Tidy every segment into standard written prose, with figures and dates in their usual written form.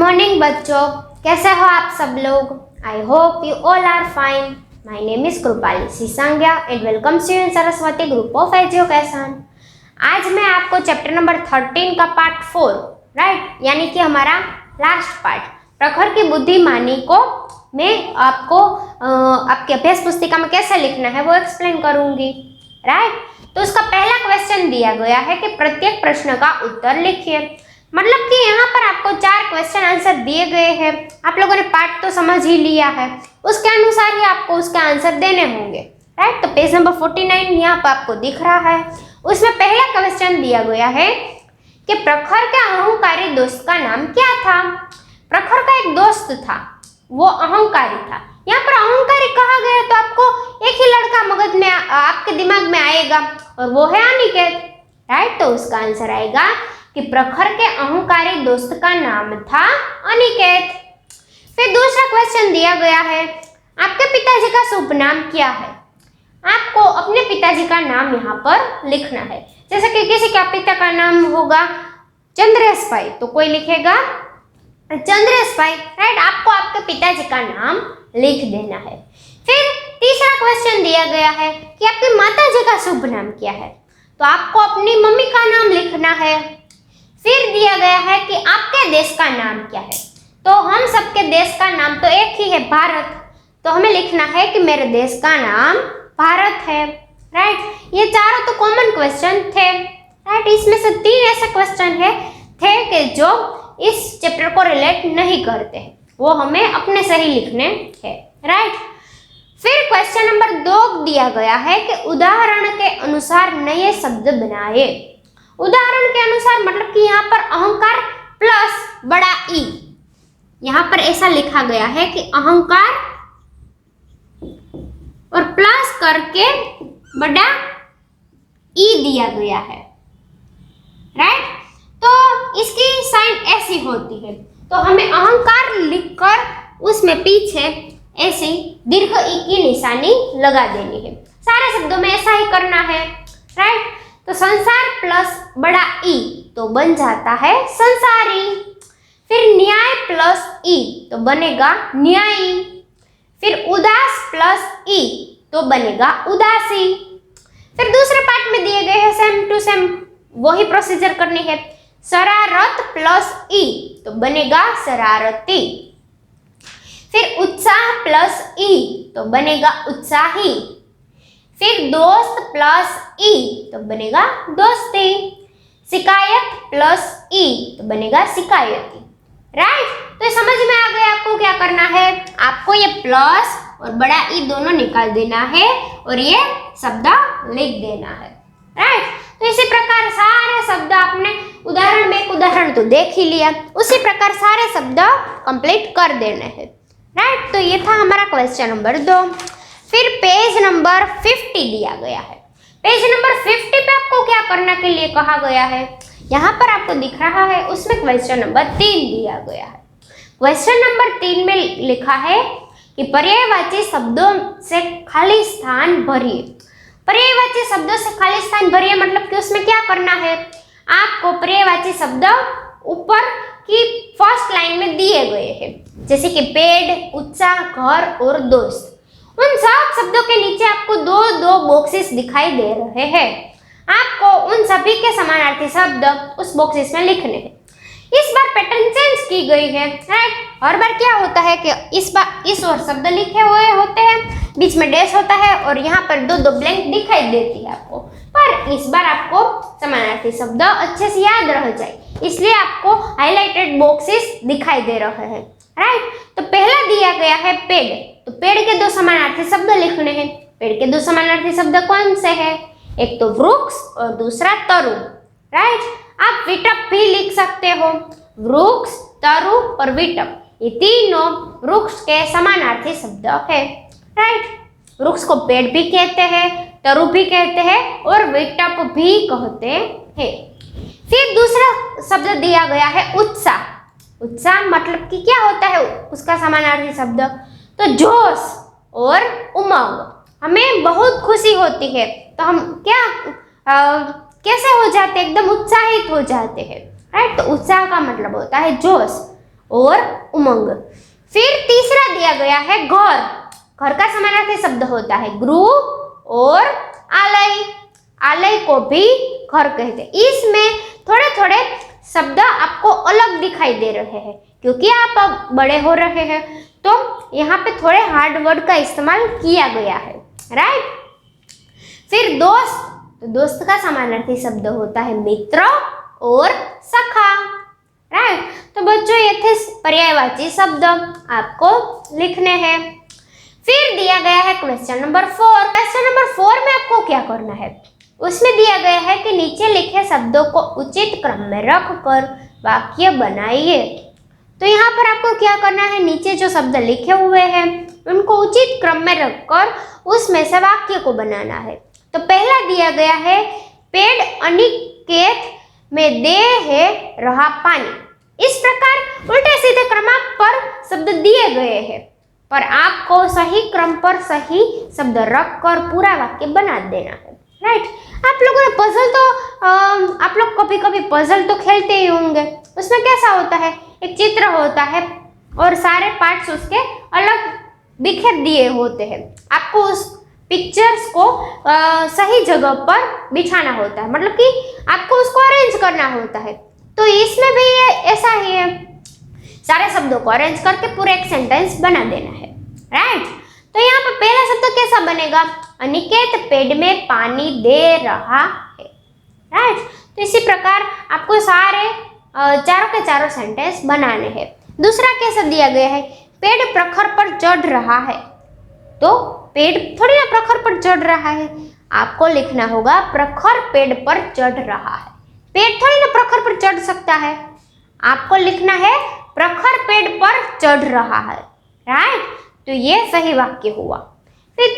Morning बच्चों, कैसे हो आप सब लोग। I hope you all are fine. My name is Kripali Sisangiya and welcome you in Saraswati group of education. आज मैं आपको चैप्टर नंबर 13 का पार्ट 4 राइट यानी कि हमारा लास्ट पार्ट प्रखर की बुद्धिमानी को मैं आपको आपकी अभ्यास पुस्तिका में कैसे लिखना है वो एक्सप्लेन करूंगी राइट। तो उसका पहला क्वेश्चन दिया गया है कि प्रत्येक प्रश्न का उत्तर लिखिए। मतलब कि यहाँ पर आपको 4 क्वेश्चन आंसर दिए गए हैं। आप लोगों ने पार्ट तो समझ ही लिया है, उसके अनुसार ही आपको उसके आंसर देने होंगे राइट। तो पेज नंबर 49 यहाँ पर आपको दिख रहा है। उसमें पहला क्वेश्चन दिया गया है कि प्रखर के अहंकारी दोस्त का नाम क्या था। प्रखर का एक दोस्त था, वो अहंकारी था। यहाँ पर अहंकारी कहा गया तो आपको एक ही लड़का मगज में आपके दिमाग में आएगा और वो है अनिकेत राइट। तो उसका आंसर आएगा कि प्रखर के अहंकारी दोस्त का नाम था अनिकेत। फिर दूसरा क्वेश्चन दिया गया है, आपके पिताजी का शुभ नाम क्या है। आपको अपने पिताजी का नाम यहाँ पर लिखना है। जैसे कि किसी का पिता का नाम होगा चंद्रेश भाई तो कोई लिखेगा चंद्रेश भाई राइट। आपको आपके पिताजी का नाम लिख देना है। फिर तीसरा क्वेश्चन दिया गया है कि आपकी माताजी का शुभ नाम क्या है, तो आपको अपनी मम्मी का नाम लिखना है। फिर दिया गया है कि आपके देश का नाम क्या है, तो हम सबके देश का नाम तो एक ही है भारत, तो हमें लिखना है कि मेरे देश का नाम भारत है राइट। ये चारों तो कॉमन क्वेश्चन थे राइट। इसमें से 3 ऐसे क्वेश्चन थे कि जो इस चैप्टर को रिलेट नहीं करते हैं, वो हमें अपने से ही लिखने हैं राइट। फिर क्वेश्चन नंबर 2 दिया गया है कि उदाहरण के अनुसार नए शब्द बनाए। उदाहरण के अनुसार मतलब कि यहाँ पर अहंकार प्लस बड़ा ई, यहाँ पर ऐसा लिखा गया है कि अहंकार और प्लस करके बड़ा ई दिया गया है राइट। तो इसकी साइन ऐसी होती है, तो हमें अहंकार लिखकर उसमें पीछे ऐसी दीर्घ ई की निशानी लगा देनी है। सारे शब्दों में ऐसा ही करना है राइट। तो संसार प्लस बड़ा ई तो बन जाता है संसारी। फिर न्याय प्लस ई तो बनेगा न्यायी। फिर उदास प्लस ई तो बनेगा उदासी। फिर दूसरे पार्ट में दिए गए हैं सेम टू सेम वही प्रोसीजर करनी है। शरारत प्लस ई तो बनेगा शरारती। फिर उत्साह प्लस ई तो बनेगा उत्साही। फिर दोस्त प्लस ई तो बनेगा दोस्ती। शिकायत प्लस ई तो बनेगा शिकायती राइट। तो ये समझ में आ गया आपको क्या करना है। आपको ये प्लस और बड़ा ई दोनों निकाल देना है और ये शब्द लिख देना है राइट। तो इसी प्रकार सारे शब्द आपने उदाहरण में एक उदाहरण तो देख ही लिया, उसी प्रकार सारे शब्द कंप्लीट कर देने हैं राइट। तो ये था हमारा क्वेश्चन नंबर 2। फिर पेज नंबर 50 दिया गया है। पेज नंबर 50 पे आपको क्या करने के लिए कहा गया है, यहाँ पर आपको दिख रहा है, उसमें क्वेश्चन नंबर 3 दिया गया है। क्वेश्चन नंबर 3 में लिखा है कि पर्यायवाची शब्दों से खाली स्थान भरिए। पर्यायवाची शब्दों से खाली स्थान भरिए मतलब कि उसमें क्या करना है, आपको पर्यायवाची शब्द ऊपर की फर्स्ट लाइन में दिए गए हैं, जैसे कि पेड़, उत्साह, घर और दोस्त। उन सब शब्दों के नीचे आपको 2 बॉक्सेस दिखाई दे रहे हैं। आपको उन सभी के समानार्थी शब्द उस बॉक्सेस में लिखने हैं। इस बार पैटर्न चेंज की गई है राइट। हर बार क्या होता है कि इस और शब्द लिखे हुए होते हैं, बीच में डैश होता है और यहाँ पर 2 ब्लैंक दिखाई देती है आपको, पर इस बार आपको समानार्थी शब्द अच्छे से याद रह जाए इसलिए आपको हाईलाइटेड बॉक्सेस दिखाई दे रहे हैं राइट। तो पहला दिया गया है पेड़, तो पेड़ के 2 समानार्थी शब्द लिखने हैं। पेड़ के 2 समानार्थी शब्द कौन से हैं, एक तो वृक्ष और दूसरा तरु राइट। आप विटप भी लिख सकते हो, वृक्ष, तरु और विटप ये तीनों वृक्ष के समानार्थी शब्द है राइट। वृक्ष को पेड़ भी कहते हैं, तरु भी कहते हैं और विटप भी कहते हैं। फिर दूसरा शब्द दिया गया है उत्साह। उत्साह मतलब कि क्या होता है उसका समानार्थी शब्द, तो जोश और उमंग। हमें बहुत खुशी होती है तो हम कैसे हो जाते हैं, एकदम उत्साहित हो जाते हैं राइट। तो उत्साह का मतलब होता है जोश और उमंग। फिर तीसरा दिया गया है घर। घर का समानार्थी शब्द होता है गृह और आलय। आलय को भी घर कहते हैं। इसमें थोड़े थोड़े शब्द आपको अलग दिखाई दे रहे हैं क्योंकि आप अब बड़े हो रहे हैं, तो यहाँ पे थोड़े हार्ड वर्ड का इस्तेमाल किया गया है, राइट। फिर दोस्त, तो दोस्त का समानार्थी शब्द होता है मित्र और सखा, राइट। तो बच्चों ये थे पर्यायवाची शब्द आपको लिखने हैं। फिर दिया गया है क्वेश्चन नंबर 4। क्वेश्चन नंबर 4 में आपको क्या करना है, उसमें दिया गया है कि नीचे लिखे शब्दों को उचित क्रम में रखकर वाक्य बनाइए। तो यहाँ पर आपको क्या करना है, नीचे जो शब्द लिखे हुए हैं उनको उचित क्रम में रखकर उसमें से वाक्य को बनाना है। तो पहला दिया गया है पेड़ अनिकेत में दे है रहा पानी। इस प्रकार उल्टे सीधे क्रमांक पर शब्द दिए गए हैं, पर आपको सही क्रम पर सही शब्द रखकर पूरा वाक्य बना देना है, राइट। आप लोगों ने पजल तो आप लोग कभी कभी पजल तो खेलते ही होंगे। उसमें कैसा होता है, एक चित्र होता है और सारे पार्ट्स उसके अलग बिखेर दिए होते हैं। आपको उस पिक्चर्स को सही जगह पर बिछाना होता है, मतलब कि आपको उसको अरेंज करना होता है। तो इसमें भी ऐसा ही है, सारे शब्दों को अरेंज करके पूरे एक सेंटेंस बना देना है, राइट। तो यहाँ पर पहला शब्द कैसा बनेगा, अनिकेत पेड़ में पानी दे रहा है, राइट। तो इसी प्रकार आपको सारे चारों के चारों सेंटेंस बनाने हैं। दूसरा कैसा दिया गया है, पेड़ प्रखर पर चढ़ रहा है। तो पेड़ थोड़ी ना प्रखर पर चढ़ रहा है, आपको लिखना होगा प्रखर पेड़ पर चढ़ रहा है। पेड़ थोड़ी ना प्रखर पर चढ़ सकता है, आपको लिखना है प्रखर पेड़ पर चढ़ रहा है, राइट। तो ये सही वाक्य हुआ। फिर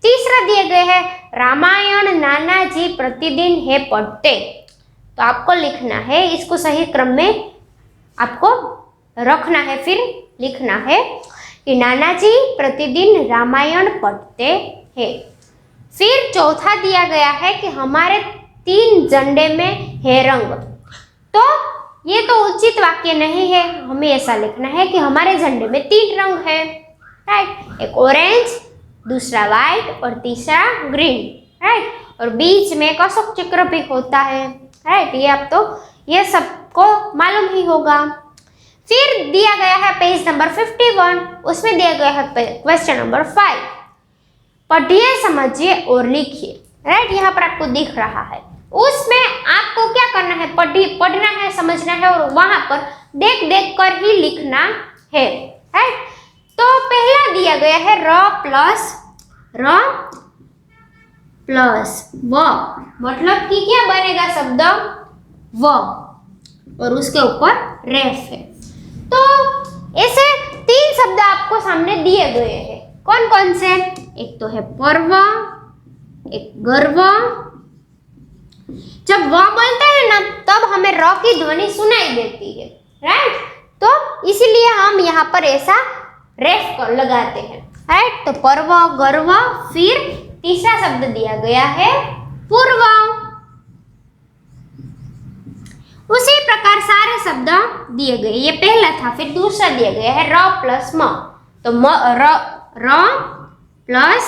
तीसरा दिए गए है रामायण नाना जी प्रतिदिन है पढ़ते। तो आपको लिखना है, इसको सही क्रम में आपको रखना है। फिर लिखना है कि नाना जी प्रतिदिन रामायण पढ़ते हैं। फिर चौथा दिया गया है कि हमारे 3 झंडे में है रंग। तो ये तो उचित वाक्य नहीं है, हमें ऐसा लिखना है कि हमारे झंडे में 3 रंग है, राइट। एक ऑरेंज, दूसरा व्हाइट और तीसरा ग्रीन, राइट। और बीच में एक अशोक चक्र भी होता है, राइट। ये आप तो ये सबको मालूम ही होगा। फिर दिया गया है पेज नंबर 51, उसमें दिया गया है क्वेश्चन नंबर 5, पढ़िए समझिए और लिखिए, राइट। यहाँ पर आपको दिख रहा है, उसमें आपको क्या करना है, पढ़ना है, समझना है और वहां पर देख देख कर ही लिखना है, राइट। तो पहला दिया गया है र प्लस व, मतलब कि क्या बनेगा शब्द व और उसके ऊपर रेफ है। तो ऐसे 3 शब्द आपको सामने दिए गए हैं। कौन कौन से, एक तो है पर्व, एक गर्व। जब वह बोलते हैं ना तब हमें र की ध्वनि सुनाई देती है, राइट। तो इसीलिए हम यहाँ पर ऐसा रेफ कर लगाते हैं, राइट। तो पर्व, गर्व, फिर तीसरा शब्द दिया गया है पूर्व। उसी प्रकार सारे शब्द दिए गए, ये पहला था। फिर दूसरा दिया गया है र प्लस म। तो र प्लस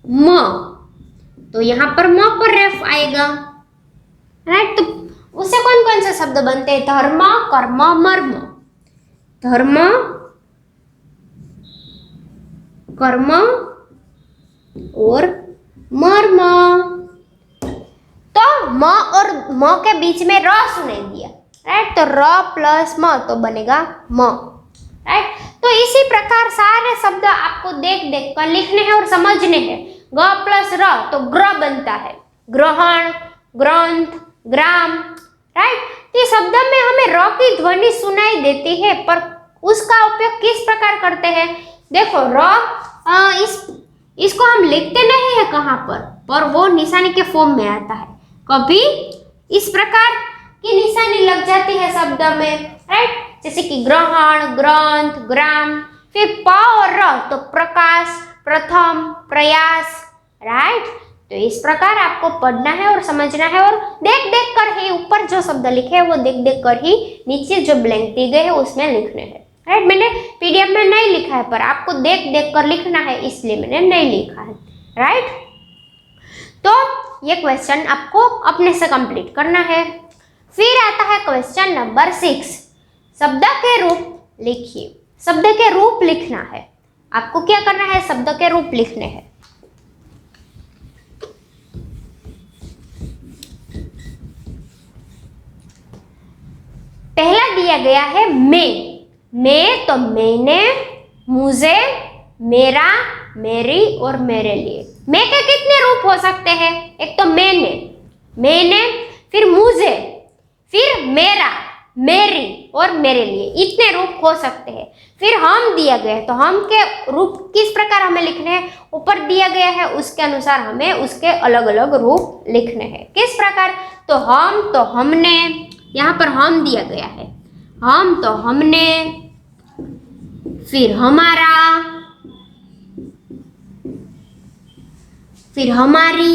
म, तो यहाँ पर म पर रेफ आएगा, राइट। तो उससे कौन कौन से शब्द बनते हैं, धर्म, कर्म, मर्म। धर्म, कर्म और मर्म। तो म और म के बीच में र सुनाई दिया, राइट। तो र प्लस म तो बनेगा म, राइट। तो इसी प्रकार सारे शब्द आपको देख देख कर लिखने हैं और समझने हैं। ग प्लस र तो ग्र बनता है, ग्रहण, ग्रंथ, ग्राम, राइट। तो शब्द में हमें र की ध्वनि सुनाई देती है, पर उसका उपयोग किस प्रकार करते हैं, देखो र इसको हम लिखते नहीं है कहाँ पर वो निशानी के फॉर्म में आता है। कभी इस प्रकार की निशानी लग जाती है शब्द में, राइट। जैसे कि ग्रहण, ग्रंथ, ग्राम। फिर प और र तो प्रकाश, प्रथम, प्रयास, राइट। तो इस प्रकार आपको पढ़ना है और समझना है, और देख देख कर ही ऊपर जो शब्द लिखे हैं वो देख देख कर ही नीचे जो ब्लैंक दी गए हैं उसमें लिखने हैं। राइट, मैंने पीडीएफ में नहीं लिखा है पर आपको देख देख कर लिखना है, इसलिए मैंने नहीं लिखा है। राइट, तो ये क्वेश्चन आपको अपने से कंप्लीट करना है। फिर आता है क्वेश्चन नंबर 6, शब्द के रूप लिखिए। शब्द के रूप लिखना है, आपको क्या करना है, शब्द के रूप लिखने हैं। पहला दिया गया है मैं, तो मैंने, मुझे, मेरा, मेरी और मेरे लिए। मैं के कितने रूप हो सकते हैं, एक तो मैंने, फिर मुझे, फिर मेरा, मेरी और मेरे लिए, इतने रूप हो सकते हैं। फिर हम दिया गया है, तो हम के रूप किस प्रकार हमें लिखने हैं, ऊपर दिया गया है उसके अनुसार हमें उसके अलग अलग रूप लिखने हैं। किस प्रकार, तो हम, तो हमने, यहाँ पर हम दिया गया है, हम तो हमने, फिर हमारा, फिर हमारी,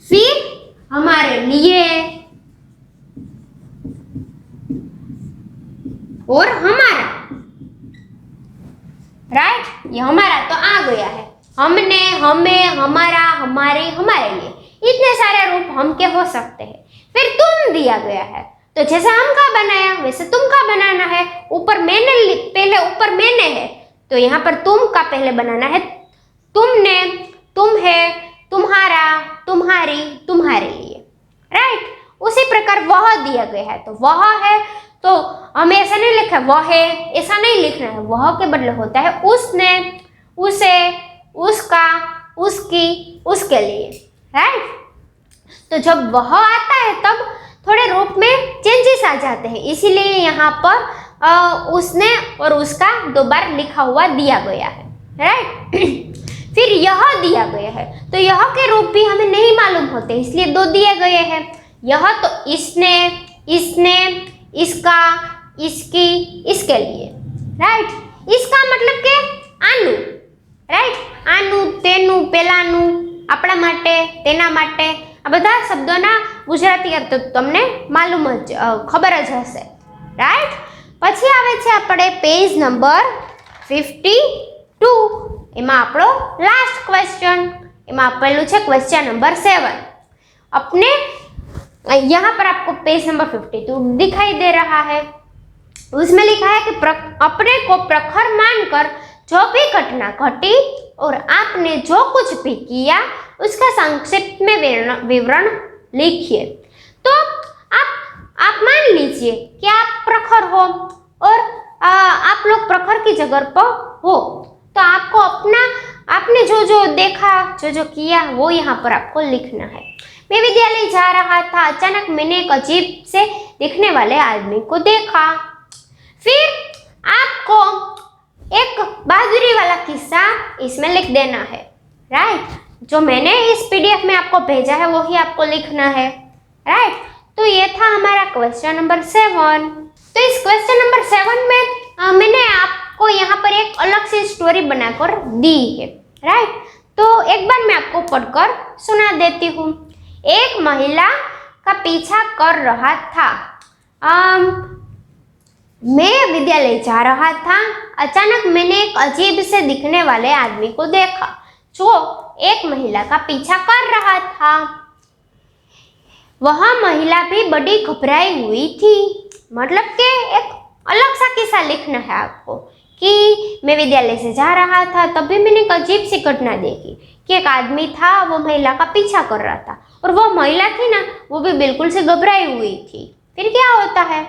फिर हमारे लिए और हमारा। राइट, ये हमारा तो आ गया है, हमने, हमें, हमारा, हमारे, हमारे लिए, इतने सारे रूप हम के हो सकते हैं। फिर तुम दिया गया है, तो जैसे हम का बनाया वैसे तुम का बनाना है। ऊपर मैंने, पहले ऊपर मैंने है तो यहाँ पर तुम का पहले बनाना है, तुमने, तुम है, तुम्हारा, तुम्हारी, तुम्हारे लिए। राइट, उसी प्रकार वह दिया गया है, तो वह है तो हमें ऐसा नहीं लिखा है वह है, ऐसा नहीं लिखना है, वह के बदले होता है उसने, उसे, उसका, उसकी, उसके लिए। राइट, तो जब वह आता है तब थोड़े रूप में चेंजेस आ जाते हैं, इसीलिए यहाँ पर उसने और उसका 2 बार लिखा हुआ दिया गया है। राइट, फिर यह दिया गया है, तो यह के रूप भी हमें नहीं मालूम होते, इसलिए 2 दिए गए हैं। यह तो इसने, इसने, इसका, इसकी, इसके लिए। राइट, इसका मतलब के आनु। राइट, आनु, तेनु, पेलानु, આપણા માટે, તેના માટે, આ બધા શબ્દોના ગુજરાતી અર્થ તમને માલુમ જ, ખબર જ હશે। રાઈટ, પછી આવે છે આપણે પેજ નંબર 52, એમાં આપણો લાસ્ટ ક્વેશ્ચન, એમાં આપેલું છે ક્વેશ્ચન નંબર 7। अपने यहाँ पर आपको पेज नंबर 52 दिखाई दे रहा है, उसमें लिखा है कि अपने को प्रखर मानकर जो भी घटना घटी और आपने जो कुछ भी किया उसका संक्षिप्त में विवरण लिखिए। तो आप मान लीजिए कि आप प्रखर हो और आप लोग प्रखर की जगह पर हो, तो आपको आपने जो जो देखा, जो जो किया वो यहाँ पर आपको लिखना है। मैं विद्यालय जा रहा था, अचानक मैंने एक अजीब से दिखने वाले आदमी को देखा। फिर आपको एक बहादुरी वाला किस्सा इसमें लिख देना है। राइट, जो मैंने इस पीडीएफ में आपको भेजा है वही आपको लिखना है। राइट, तो ये था हमारा क्वेश्चन नंबर 7। तो इस क्वेश्चन नंबर 7 में मैंने आपको यहाँ पर एक अलग सी स्टोरी बनाकर दी है। राइट, तो एक बार मैं आपको पढ़कर सुना देती हूँ। एक महिला का पीछा कर रहा था। मैं विद्यालय जा रहा था, अचानक मैंने एक अजीब से दिखने वाले आदमी को देखा जो एक महिला का पीछा कर रहा था। वह महिला भी बड़ी घबराई हुई थी। मतलब कि एक अलग सा किस्सा लिखना है आपको कि मैं विद्यालय से जा रहा था, तभी मैंने एक अजीब सी घटना देखी कि एक आदमी था, वो महिला का पीछा कर रहा था और वो महिला थी ना, वो भी बिल्कुल से घबराई हुई थी। फिर क्या होता है,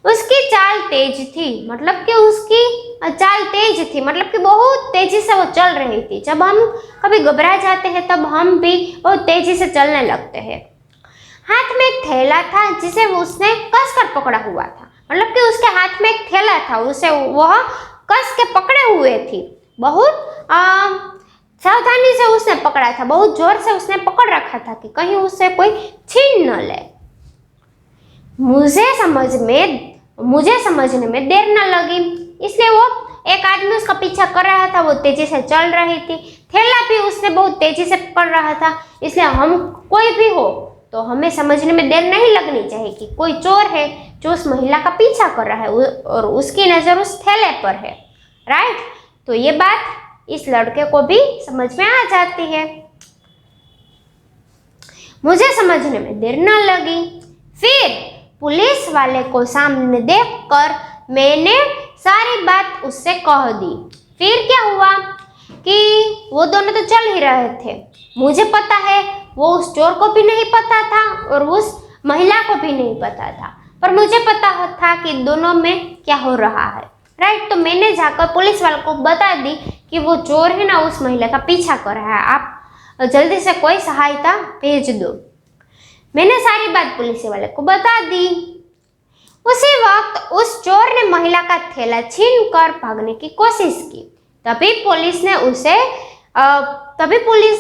उसकी चाल तेज थी, मतलब कि उसकी चाल तेज थी, मतलब कि बहुत तेजी से वो चल रही थी। जब हम कभी घबरा जाते हैं तब हम भी बहुत तेजी से चलने लगते हैं। हाथ में एक थैला था जिसे उसने कसकर पकड़ा हुआ था, मतलब कि उसके हाथ में एक थैला था, उसे वह कस के पकड़े हुए थी। बहुत सावधानी से उसने पकड़ा था, बहुत जोर से उसने पकड़ रखा था कि कहीं उससे कोई छीन न ले। मुझे समझने में देर न लगी, इसलिए वो एक आदमी उसका पीछा कर रहा था, वो तेजी से चल रही थी, थैला भी उसने बहुत तेजी से पकड़ रहा था। इसलिए हम कोई भी हो तो हमें समझने में देर नहीं लगनी चाहिए कि कोई चोर है जो उस महिला का पीछा कर रहा है और उसकी नज़र उस थैले पर है, राइट। तो ये बात इस लड़के को भी समझ में आ जाती है। मुझे समझने में देर न लगी। फिर पुलिस वाले को सामने देखकर मैंने सारी बात उससे कह दी। फिर क्या हुआ कि वो दोनों तो चल ही रहे थे। मुझे पता है वो उस चोर को भी नहीं पता था और उस महिला को भी नहीं पता था, पर मुझे पता था कि दोनों में क्या हो रहा है, राइट। तो मैंने जाकर पुलिस वालों को बता दी कि वो चोर है ना, उस महिला का पीछा कर रहा है, आप जल्दी से कोई सहायता भेज दो। मैंने सारी बात पुलिस वाले को बता दी। उसी वक्त उस चोर ने महिला का थैला छीनकर भागने की कोशिश की। तभी पुलिस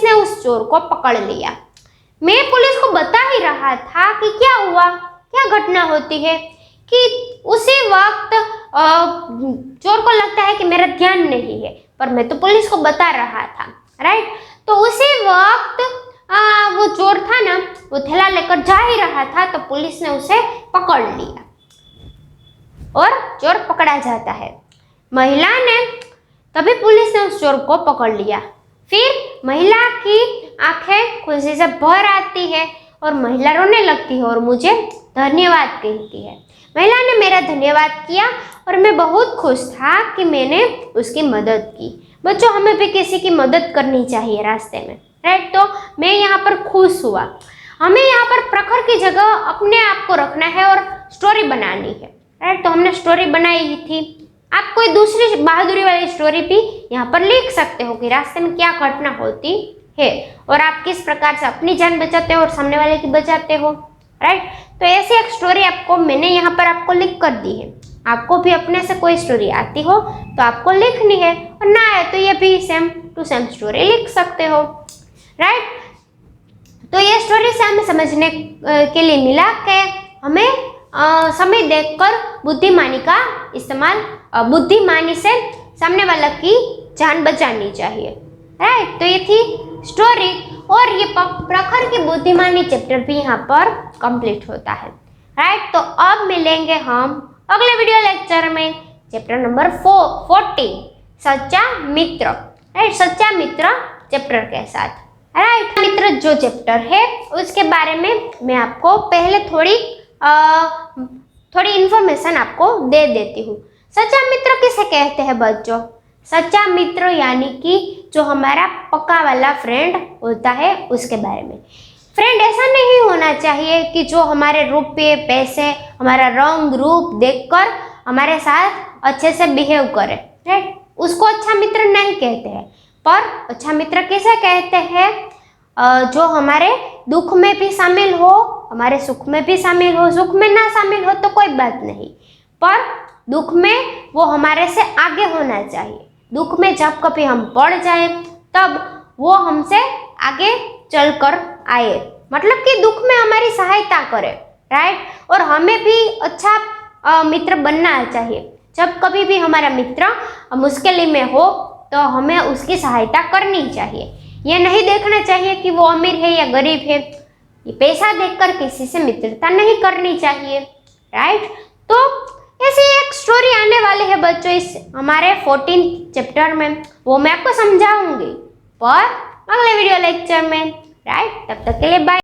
ने उस चोर को पकड़ लिया। मैं पुलिस को बता ही रहा था कि क्या हुआ, क्या घटना होती है, कि उसी वक्त चोर को लगता है कि मेरा ध्यान नहीं है, पर मैं तो पुलिस को बता रहा था, राइट। तो उसी वक्त वो चोर था ना, वो थैला लेकर जा ही रहा था, तो पुलिस ने उसे पकड़ लिया और चोर पकड़ा जाता है। तभी पुलिस ने उस चोर को पकड़ लिया। फिर महिला की आंखें खुशी से भर आती है और महिला रोने लगती है और मुझे धन्यवाद कहती है। महिला ने मेरा धन्यवाद किया और मैं बहुत खुश था कि मैंने उसकी मदद की। बच्चों, हमें भी किसी की मदद करनी चाहिए रास्ते में, राइट। तो मैं यहाँ पर खुश हुआ। हमें यहाँ पर प्रखर की जगह अपने आप को रखना है और स्टोरी बनानी है, राइट। तो हमने स्टोरी बनाई ही थी। आप कोई दूसरी बहादुरी वाली स्टोरी भी यहाँ पर लिख सकते हो कि रास्ते में क्या घटना होती है और आप किस प्रकार से अपनी जान बचाते हो और सामने वाले की बचाते हो, राइट। तो ऐसी एक स्टोरी मैंने यहाँ पर आपको लिख कर दी है। आपको भी अपने से कोई स्टोरी आती हो तो आपको लिखनी है, और ना आए तो ये भी सेम टू सेम स्टोरी लिख सकते हो, राइट। तो ये स्टोरी से हमें समझने के लिए मिला कि हमें समय देखकर बुद्धिमानी से सामने वाला की जान बचानी चाहिए, राइट। तो ये थी स्टोरी और ये प्रखर की बुद्धिमानी चैप्टर भी यहाँ पर कंप्लीट होता है, राइट। तो अब मिलेंगे हम अगले वीडियो लेक्चर में चैप्टर नंबर 40 सच्चा मित्र, राइट। सच्चा मित्र चैप्टर के साथ, राइट। मित्र जो चैप्टर है उसके बारे में मैं आपको पहले थोड़ी इन्फॉर्मेशन आपको दे देती हूँ। सच्चा मित्र किसे कहते हैं बच्चों? सच्चा मित्र यानी कि जो हमारा पक्का वाला फ्रेंड होता है उसके बारे में। फ्रेंड ऐसा नहीं होना चाहिए कि जो हमारे रुपये पैसे हमारा रंग रूप देखकर हमारे साथ अच्छे से बिहेव करे, राइट। उसको अच्छा मित्र नहीं कहते हैं। पर अच्छा मित्र किसे कहते हैं? जो हमारे दुख में भी शामिल हो, हमारे सुख में भी शामिल हो। सुख में ना शामिल हो तो कोई बात नहीं, पर दुख में वो हमारे से आगे होना चाहिए। दुख में जब कभी हम पड़ जाए तब वो हमसे आगे चलकर आए, मतलब कि दुख में हमारी सहायता करे, राइट। और हमें भी अच्छा मित्र बनना चाहिए। जब कभी भी हमारा मित्र मुश्किल में हो तो हमें उसकी सहायता करनी चाहिए। ये नहीं देखना चाहिए कि वो अमीर है या गरीब है। ये पैसा देखकर किसी से मित्रता नहीं करनी चाहिए, राइट। तो ऐसी एक स्टोरी आने वाली है बच्चों इस हमारे 14 चैप्टर में, वो मैं आपको समझाऊंगी पर अगले वीडियो लेक्चर में, राइट। तब तक के लिए बाय।